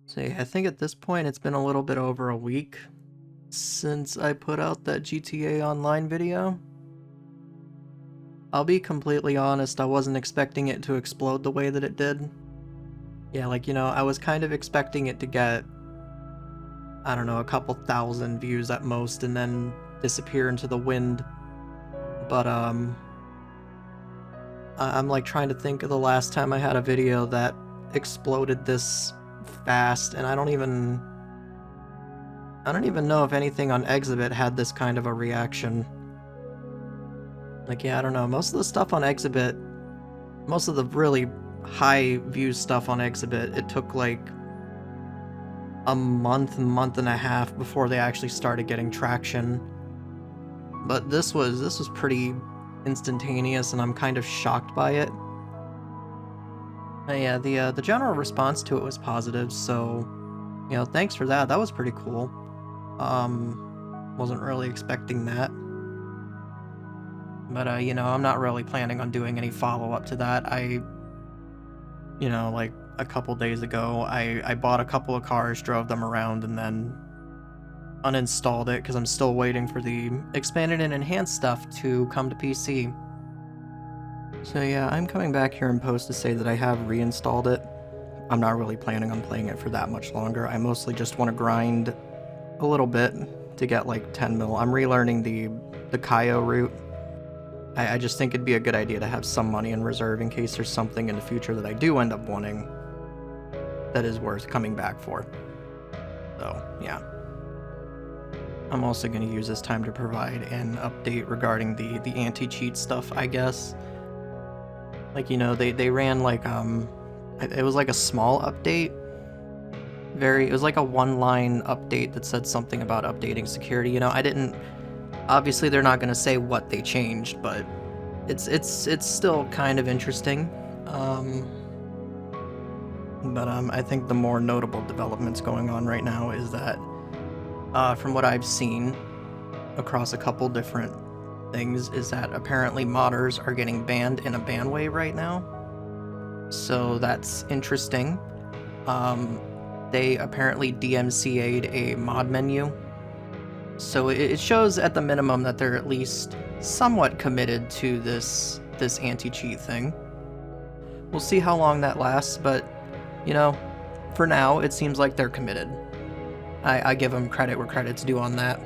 So yeah, I think at this point it's been a little bit over a week since I put out that GTA Online video. I'll be completely honest, I wasn't expecting it to explode the way that it did. Yeah, like, I was kind of expecting it to get, I don't know, a couple thousand views at most and then disappear into the wind. But, I'm like trying to think of the last time I had a video that exploded this fast, and I don't even know if anything on Exhibit had this kind of a reaction. Like, yeah, I don't know. Most of the stuff on Exhibit, most of the really high view stuff on Exhibit, it took like a month and a half before they actually started getting traction. But this was pretty instantaneous, and I'm kind of shocked by it. But yeah, the general response to it was positive, so thanks for that. That was pretty cool. Wasn't really expecting that. But, I'm not really planning on doing any follow-up to that. Like a couple days ago, I bought a couple of cars, drove them around, and then uninstalled it because I'm still waiting for the expanded and enhanced stuff to come to PC. So yeah, I'm coming back here in post to say that I have reinstalled it. I'm not really planning on playing it for that much longer. I mostly just want to grind a little bit to get like 10 mil. I'm relearning the Kaio route. I just think it'd be a good idea to have some money in reserve in case there's something in the future that I do end up wanting that is worth coming back for. So, yeah. I'm also going to use this time to provide an update regarding the anti-cheat stuff, I guess. Like, they ran like, it was like a small update. It was like a one-line update that said something about updating security. Obviously they're not going to say what they changed, but it's still kind of interesting. But I think the more notable developments going on right now is that, from what I've seen across a couple different things, is that apparently modders are getting banned in a ban wave right now. So that's interesting. They apparently DMCA'd a mod menu. So it shows at the minimum that they're at least somewhat committed to this anti-cheat thing. We'll see how long that lasts, but, for now, it seems like they're committed. I give them credit where credit's due on that.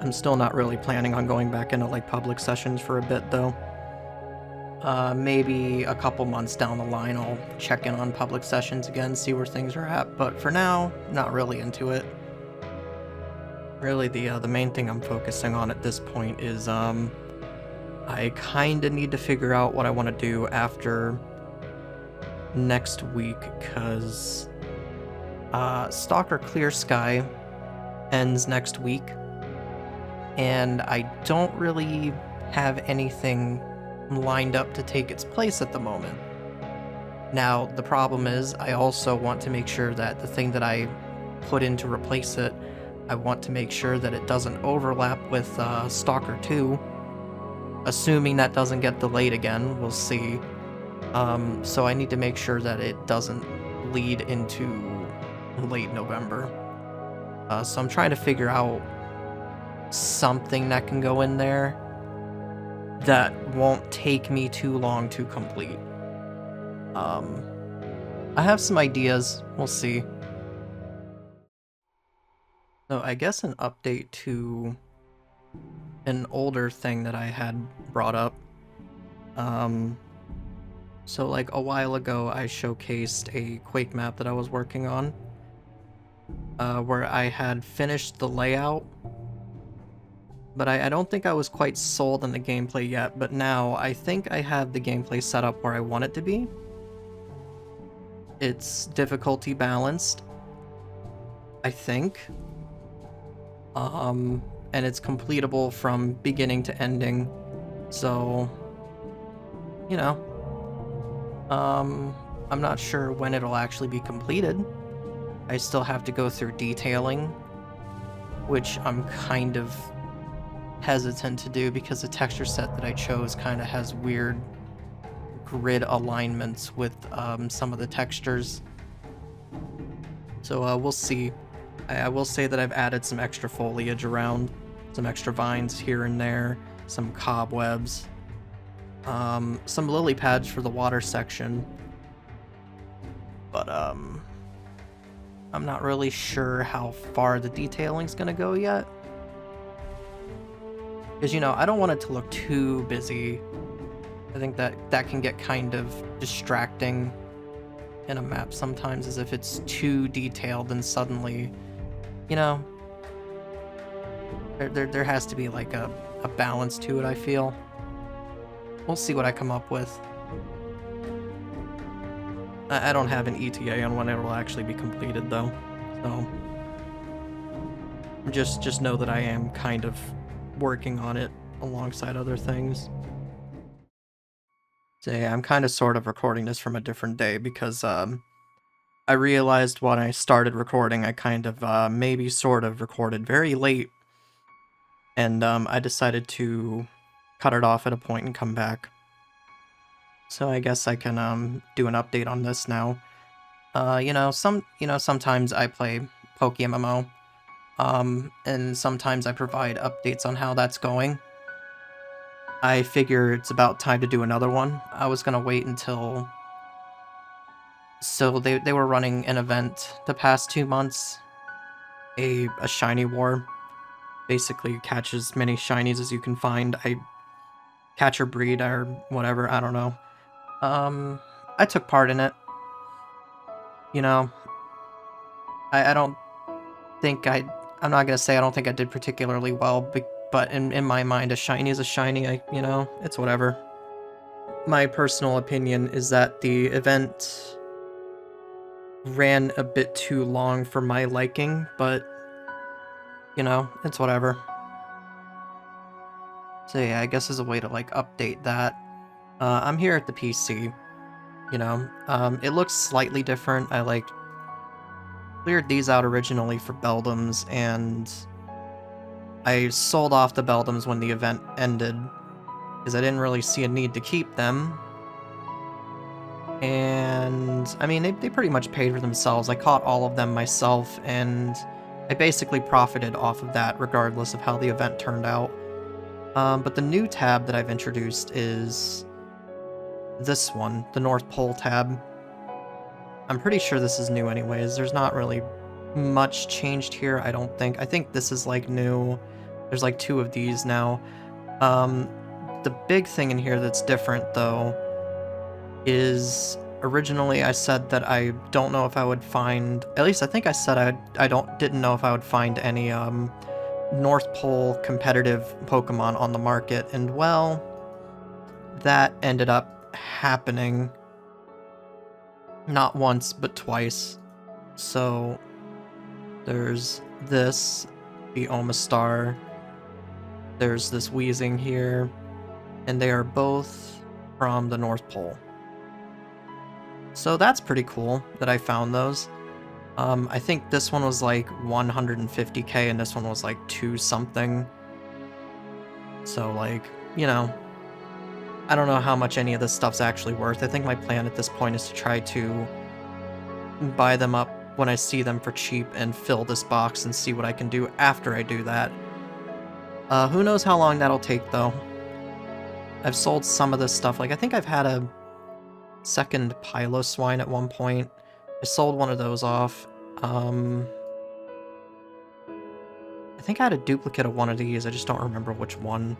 I'm still not really planning on going back into, like, public sessions for a bit, though. Maybe a couple months down the line, I'll check in on public sessions again, see where things are at, but for now, not really into it. Really, the main thing I'm focusing on at this point is, I kinda need to figure out what I want to do after next week, because, Stalker Clear Sky ends next week, and I don't really have anything lined up to take its place at the moment. Now, the problem is, I also want to make sure that the thing that I put in to replace it, I want to make sure that it doesn't overlap with Stalker 2. Assuming that doesn't get delayed again, we'll see. So I need to make sure that it doesn't lead into late November. So I'm trying to figure out something that can go in there that won't take me too long to complete. I have some ideas, we'll see. So I guess an update to an older thing that I had brought up. So like a while ago I showcased a Quake map that I was working on, where I had finished the layout, but I don't think I was quite sold on the gameplay yet, but now I think I have the gameplay set up where I want it to be. It's difficulty balanced, I think. And it's completable from beginning to ending, so, I'm not sure when it'll actually be completed. I still have to go through detailing, which I'm kind of hesitant to do because the texture set that I chose kind of has weird grid alignments with some of the textures. So we'll see. I will say that I've added some extra foliage around, some extra vines here and there, some cobwebs, some lily pads for the water section. But I'm not really sure how far the detailing's gonna go yet. Because, you know, I don't want it to look too busy. I think that can get kind of distracting in a map sometimes, as if it's too detailed and suddenly, you know, there has to be like a balance to it, I feel. We'll see what I come up with. I don't have an ETA on when it will actually be completed though, so just know that I am kind of working on it alongside other things. So yeah, I'm kind of sort of recording this from a different day because I realized when I started recording I kind of maybe sort of recorded very late, and I decided to cut it off at a point and come back. So I guess I can do an update on this now. Sometimes I play PokeMMO, and sometimes I provide updates on how that's going. I figure it's about time to do another one. I was gonna wait until... So they were running an event the past 2 months, a shiny war. Basically, you catch as many shinies as you can find. I catch or breed or whatever, I don't know. I took part in it. You know, I don't think I'm not gonna say I don't think I did particularly well, but in my mind, a shiny is a shiny, it's whatever. My personal opinion is that the event ran a bit too long for my liking, but, it's whatever. So yeah, I guess as a way to, like, update that, I'm here at the PC, it looks slightly different. I, like, cleared these out originally for Beldums, and I sold off the Beldums when the event ended, because I didn't really see a need to keep them. And, I mean, they pretty much paid for themselves. I caught all of them myself, and I basically profited off of that regardless of how the event turned out. But the new tab that I've introduced is this one, the North Pole tab. I'm pretty sure this is new anyways. There's not really much changed here, I don't think. I think this is, like, new. There's, like, 2 of these now. The big thing in here that's different, though, is originally I said that I don't know if I would find... At least I think I said I didn't know if I would find any, North Pole competitive Pokemon on the market, and well, that ended up happening. Not once, but twice. So, there's this, the Omastar, there's this Weezing here, and they are both from the North Pole. So that's pretty cool that I found those. I think this one was like 150k and this one was like 2 something. So, like, I don't know how much any of this stuff's actually worth. I think my plan at this point is to try to buy them up when I see them for cheap and fill this box and see what I can do after I do that. Who knows how long that'll take, though. I've sold some of this stuff. Like, I think I've had a second Piloswine at one point. I sold one of those off. I think I had a duplicate of one of these, I just don't remember which one.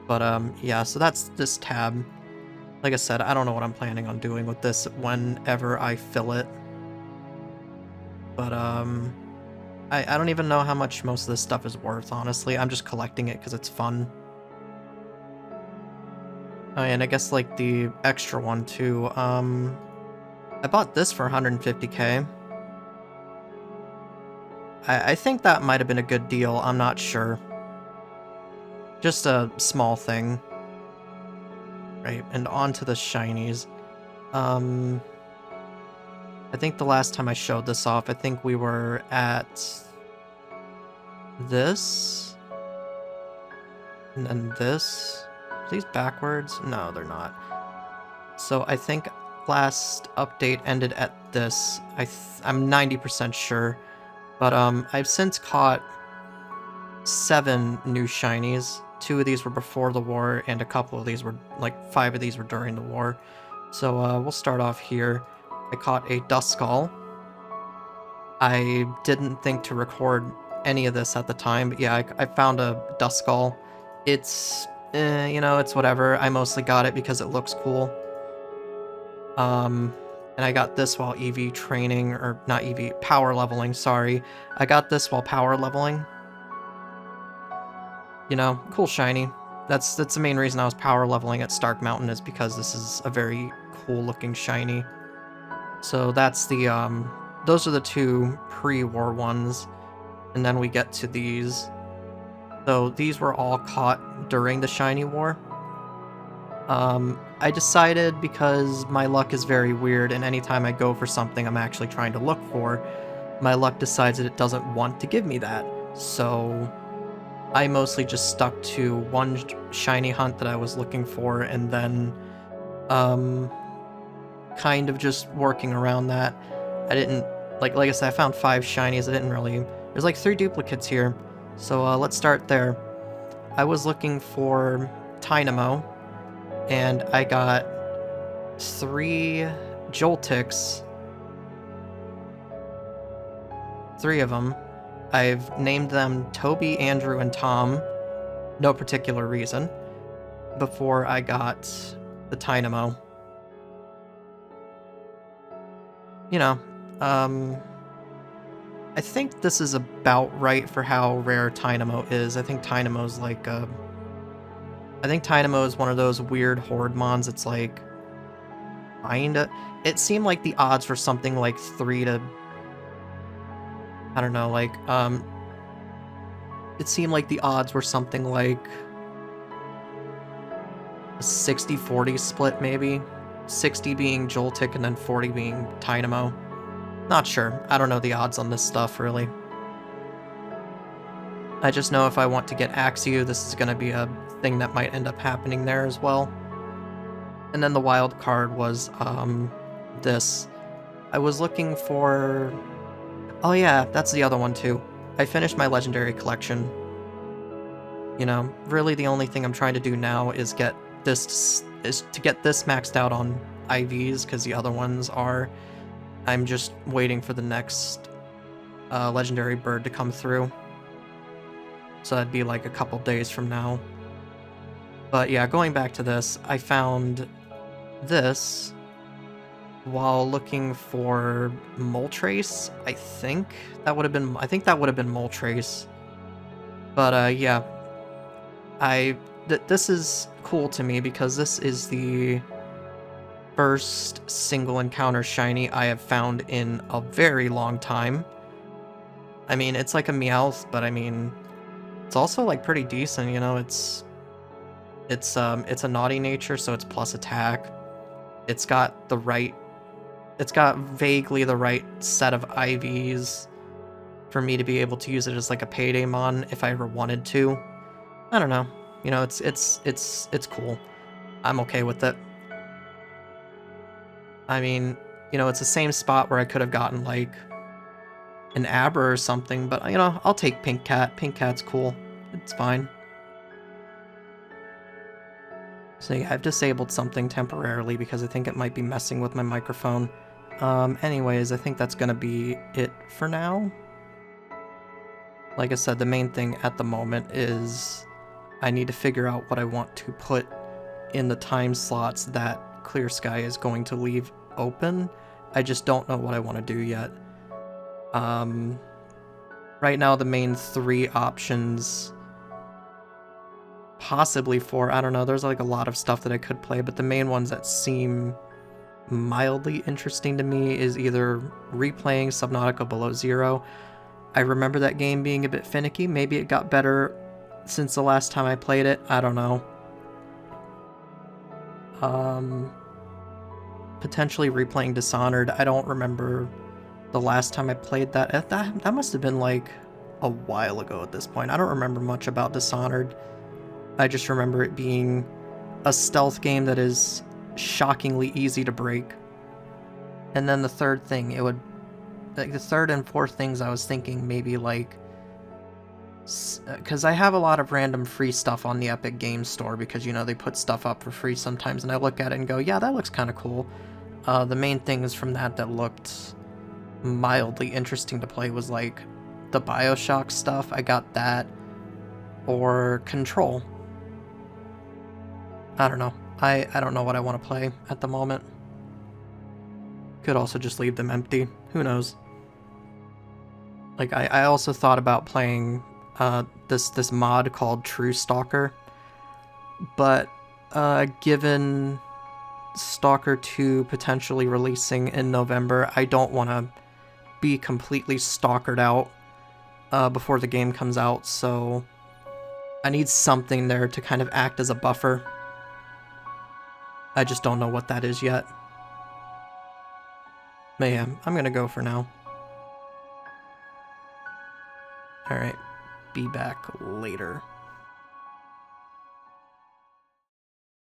But, yeah, so that's this tab. Like I said, I don't know what I'm planning on doing with this whenever I fill it. But, I don't even know how much most of this stuff is worth, honestly. I'm just collecting it because it's fun. Oh, and I guess, like, the extra one, too. I bought this for 150k. I think that might have been a good deal, I'm not sure. Just a small thing. Right, and on to the shinies. I think the last time I showed this off, I think we were at this, and then this. Are these backwards? No, they're not. So I think last update ended at this. I'm 90% sure. But I've since caught 7 new shinies. 2 of these were before the war, and a couple of these were, like 5 of these were during the war. So we'll start off here. I caught a Duskull. I didn't think to record any of this at the time, but yeah, I found a Duskull. It's, you know, it's whatever. I mostly got it because it looks cool. And I got this while EV training, or not EV, power leveling, sorry. I got this while power leveling. You know, cool shiny. That's the main reason I was power leveling at Stark Mountain, is because this is a very cool looking shiny. So that's the, those are the 2 pre-war ones. And then we get to these. So these were all caught during the shiny war. I decided, because my luck is very weird, and anytime I go for something I'm actually trying to look for, my luck decides that it doesn't want to give me that. So I mostly just stuck to one shiny hunt that I was looking for, and then kind of just working around that. I didn't, like I said, I found 5 shinies. I didn't really, there's like 3 duplicates here. So let's start there. I was looking for Tynamo, and I got 3 Joltics. 3 of them. I've named them Toby, Andrew, and Tom. No particular reason. Before I got the Tynamo. You know, I think this is about right for how rare Tynamo is. I think Tynamo's like I think Tynamo is one of those weird horde mons. It's like, kinda. It seemed like the odds were something like 3 to, I don't know, like, it seemed like the odds were something like a 60-40 split, maybe. 60 being Joltik and then 40 being Tynamo. Not sure. I don't know the odds on this stuff, really. I just know if I want to get Axew, this is going to be a thing that might end up happening there as well. And then the wild card was, this. I was looking for... Oh yeah, that's the other one too. I finished my legendary collection. You know, really the only thing I'm trying to do now is get this, to get this maxed out on IVs, because the other ones are. I'm just waiting for the next legendary bird to come through. So that'd be like a couple days from now. But yeah, going back to this, I found this while looking for Moltres. I think that would have been Moltres. But yeah, this is cool to me because this is the first single encounter shiny I have found in a very long time. I mean, it's like a Meowth, but I mean, it's also like pretty decent, you know. It's a naughty nature, so it's plus attack. It's got vaguely the right set of IVs for me to be able to use it as like a payday mon if I ever wanted to. I don't know. You know, it's cool. I'm okay with it. I mean, you know, it's the same spot where I could have gotten like an Abra or something, but you know, I'll take Pink Cat. Pink Cat's cool. It's fine. So yeah, I've disabled something temporarily because I think it might be messing with my microphone. Anyways, I think that's gonna be it for now. Like I said, the main thing at the moment is I need to figure out what I want to put in the time slots that Clear Sky is going to leave open. I just don't know what I want to do yet. Right now the main 3 options, possibly 4, I don't know, there's like a lot of stuff that I could play, but the main ones that seem mildly interesting to me is either replaying Subnautica Below Zero. I remember that game being a bit finicky. Maybe it got better since the last time I played it. I don't know. Potentially replaying Dishonored. I don't remember the last time I played that. That must have been like a while ago at this point. I don't remember much about Dishonored. I just remember it being a stealth game that is shockingly easy to break. And then the third thing, it would, like, the third and fourth things I was thinking maybe, like, because I have a lot of random free stuff on the Epic Games Store because, you know, they put stuff up for free sometimes, and I look at it and go, yeah, that looks kind of cool. The main things from that looked mildly interesting to play was, like, the Bioshock stuff. I got that. Or Control. I don't know. I don't know what I want to play at the moment. Could also just leave them empty. Who knows? Like, I also thought about playing this mod called True Stalker, but given Stalker 2 potentially releasing in November, I don't want to be completely stalkered out before the game comes out, so I need something there to kind of act as a buffer. I just don't know what that is yet. But yeah, I'm gonna go for now. Alright, be back later.